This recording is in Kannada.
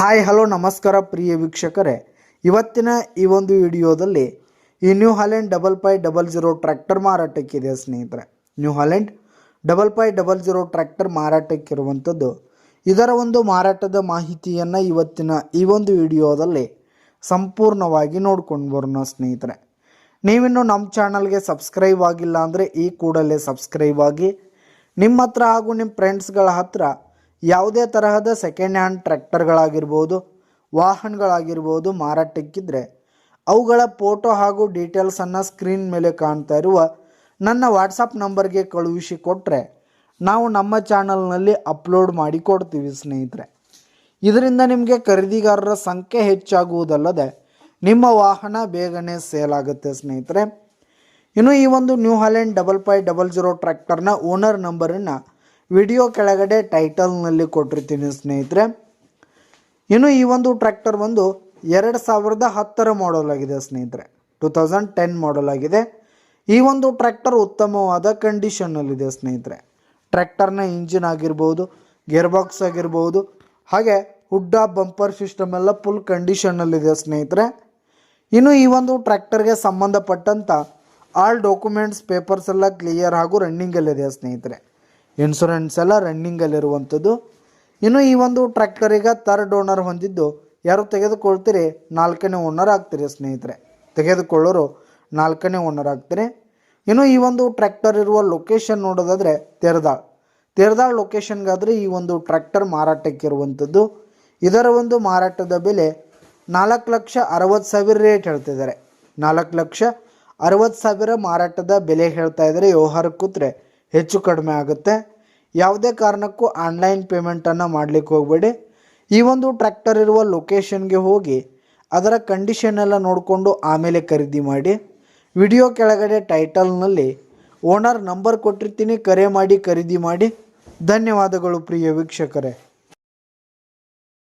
ಹಾಯ್ ಹಲೋ ನಮಸ್ಕಾರ ಪ್ರಿಯ ವೀಕ್ಷಕರೇ, ಇವತ್ತಿನ ಈ ಒಂದು ವಿಡಿಯೋದಲ್ಲಿ ಈ ನ್ಯೂ ಹಾಲೆಂಡ್ 5500 ಟ್ರ್ಯಾಕ್ಟರ್ ಮಾರಾಟಕ್ಕಿದೆ ಸ್ನೇಹಿತರೆ. ನ್ಯೂ ಹಾಲೆಂಡ್ 5500 ಟ್ರ್ಯಾಕ್ಟರ್ ಮಾರಾಟಕ್ಕಿರುವಂಥದ್ದು. ಇದರ ಒಂದು ಮಾರಾಟದ ಮಾಹಿತಿಯನ್ನು ಇವತ್ತಿನ ಈ ಒಂದು ವಿಡಿಯೋದಲ್ಲಿ ಸಂಪೂರ್ಣವಾಗಿ ನೋಡ್ಕೊಂಡು ಬರೋಣ ಸ್ನೇಹಿತರೆ. ನೀವಿನ್ನು ನಮ್ಮ ಚಾನಲ್ಗೆ ಸಬ್ಸ್ಕ್ರೈಬ್ ಆಗಿಲ್ಲ ಅಂದರೆ ಈ ಕೂಡಲೇ ಸಬ್ಸ್ಕ್ರೈಬ್ ಆಗಿ. ನಿಮ್ಮ ಹತ್ರ ಹಾಗೂ ನಿಮ್ಮ ಫ್ರೆಂಡ್ಸ್ಗಳ ಹತ್ರ ಯಾವುದೇ ತರಹದ ಸೆಕೆಂಡ್ ಹ್ಯಾಂಡ್ ಟ್ರ್ಯಾಕ್ಟರ್ಗಳಾಗಿರ್ಬೋದು, ವಾಹನಗಳಾಗಿರ್ಬೋದು ಮಾರಾಟಕ್ಕಿದ್ರೆ ಅವುಗಳ ಫೋಟೋ ಹಾಗೂ ಡೀಟೇಲ್ಸನ್ನು ಸ್ಕ್ರೀನ್ ಮೇಲೆ ಕಾಣ್ತಾ ಇರುವ ನನ್ನ ವಾಟ್ಸಪ್ ನಂಬರ್ಗೆ ಕಳುಹಿಸಿ ಕೊಟ್ಟರೆ ನಾವು ನಮ್ಮ ಚಾನಲ್ನಲ್ಲಿ ಅಪ್ಲೋಡ್ ಮಾಡಿ ಕೊಡ್ತೀವಿ ಸ್ನೇಹಿತರೆ. ಇದರಿಂದ ನಿಮಗೆ ಖರೀದಿಗಾರರ ಸಂಖ್ಯೆ ಹೆಚ್ಚಾಗುವುದಲ್ಲದೆ ನಿಮ್ಮ ವಾಹನ ಬೇಗನೆ ಸೇಲ್ ಆಗುತ್ತೆ ಸ್ನೇಹಿತರೆ. ಇನ್ನು ಈ ಒಂದು ನ್ಯೂ ಹಾಲೆಂಡ್ 5500 ಟ್ರ್ಯಾಕ್ಟರ್ನ ಓನರ್ ನಂಬರನ್ನು ವಿಡಿಯೋ ಕೆಳಗಡೆ ಟೈಟಲ್ನಲ್ಲಿ ಕೊಟ್ಟಿರ್ತೀನಿ ಸ್ನೇಹಿತರೆ. ಇನ್ನು ಈ ಒಂದು ಟ್ರ್ಯಾಕ್ಟರ್ ಬಂದು 2010 ಮಾಡಲ್ ಆಗಿದೆ ಸ್ನೇಹಿತರೆ. 2010 ಮಾಡಲ್ ಆಗಿದೆ. ಈ ಒಂದು ಟ್ರ್ಯಾಕ್ಟರ್ ಉತ್ತಮವಾದ ಕಂಡೀಷನ್ನಲ್ಲಿದೆ ಸ್ನೇಹಿತರೆ. ಟ್ರ್ಯಾಕ್ಟರ್ನ ಇಂಜಿನ್ ಆಗಿರ್ಬೋದು, ಗೇರ್ ಬಾಕ್ಸ್ ಆಗಿರ್ಬೋದು, ಹಾಗೆ ಹುಡ್ಡ ಬಂಪರ್ ಸಿಸ್ಟಮ್ ಎಲ್ಲ ಫುಲ್ ಕಂಡೀಷನ್ನಲ್ಲಿದೆ ಸ್ನೇಹಿತರೆ. ಇನ್ನು ಈ ಒಂದು ಟ್ರ್ಯಾಕ್ಟರ್ಗೆ ಸಂಬಂಧಪಟ್ಟಂಥ ಆಲ್ ಡಾಕ್ಯುಮೆಂಟ್ಸ್ ಪೇಪರ್ಸ್ ಎಲ್ಲ ಕ್ಲಿಯರ್ ಹಾಗೂ ರನ್ನಿಂಗಲ್ಲಿದೆ ಸ್ನೇಹಿತರೆ. ಇನ್ಶೂರೆನ್ಸ್ ಎಲ್ಲ ರನ್ನಿಂಗಲ್ಲಿರುವಂಥದ್ದು. ಇನ್ನು ಈ ಒಂದು ಟ್ರ್ಯಾಕ್ಟರಿಗೆ ಥರ್ಡ್ ಓನರ್ ಹೊಂದಿದ್ದು ಯಾರು ತೆಗೆದುಕೊಳ್ತೀರಿ 4ನೇ ಓನರ್ ಆಗ್ತೀರಿ ಸ್ನೇಹಿತರೆ. ತೆಗೆದುಕೊಳ್ಳೋರು 4ನೇ ಓನರ್ ಆಗ್ತೀರಿ. ಇನ್ನು ಈ ಒಂದು ಟ್ರ್ಯಾಕ್ಟರ್ ಇರುವ ಲೊಕೇಶನ್ ನೋಡೋದಾದರೆ ತೇರದಾಳ್ ಲೊಕೇಶನ್ಗಾದರೆ ಈ ಒಂದು ಟ್ರ್ಯಾಕ್ಟರ್ ಮಾರಾಟಕ್ಕಿರುವಂಥದ್ದು. ಇದರ ಒಂದು ಮಾರಾಟದ ಬೆಲೆ 4,60,000 ರೇಟ್ ಹೇಳ್ತಿದ್ದಾರೆ. 4,60,000 ಮಾರಾಟದ ಬೆಲೆ ಹೇಳ್ತಾ ಇದ್ದಾರೆ. ವ್ಯವಹಾರ ಕೂತ್ರೆ ಹೆಚ್ಚು ಕಡಿಮೆ ಆಗುತ್ತೆ. ಯಾವುದೇ ಕಾರಣಕ್ಕೂ ಆನ್ಲೈನ್ ಪೇಮೆಂಟನ್ನು ಮಾಡಲಿಕ್ಕೆ ಹೋಗಬೇಡಿ. ಈ ಒಂದು ಟ್ರ್ಯಾಕ್ಟರ್ ಇರುವ ಲೊಕೇಶನ್ಗೆ ಹೋಗಿ ಅದರ ಕಂಡೀಷನ್ ಎಲ್ಲ ನೋಡಿಕೊಂಡು ಆಮೇಲೆ ಖರೀದಿ ಮಾಡಿ. ವಿಡಿಯೋ ಕೆಳಗಡೆ ಟೈಟಲ್ನಲ್ಲಿ ಓನರ್ ನಂಬರ್ ಕೊಟ್ಟಿರ್ತೀನಿ, ಕರೆ ಮಾಡಿ ಖರೀದಿ ಮಾಡಿ. ಧನ್ಯವಾದಗಳು ಪ್ರಿಯ ವೀಕ್ಷಕರೇ.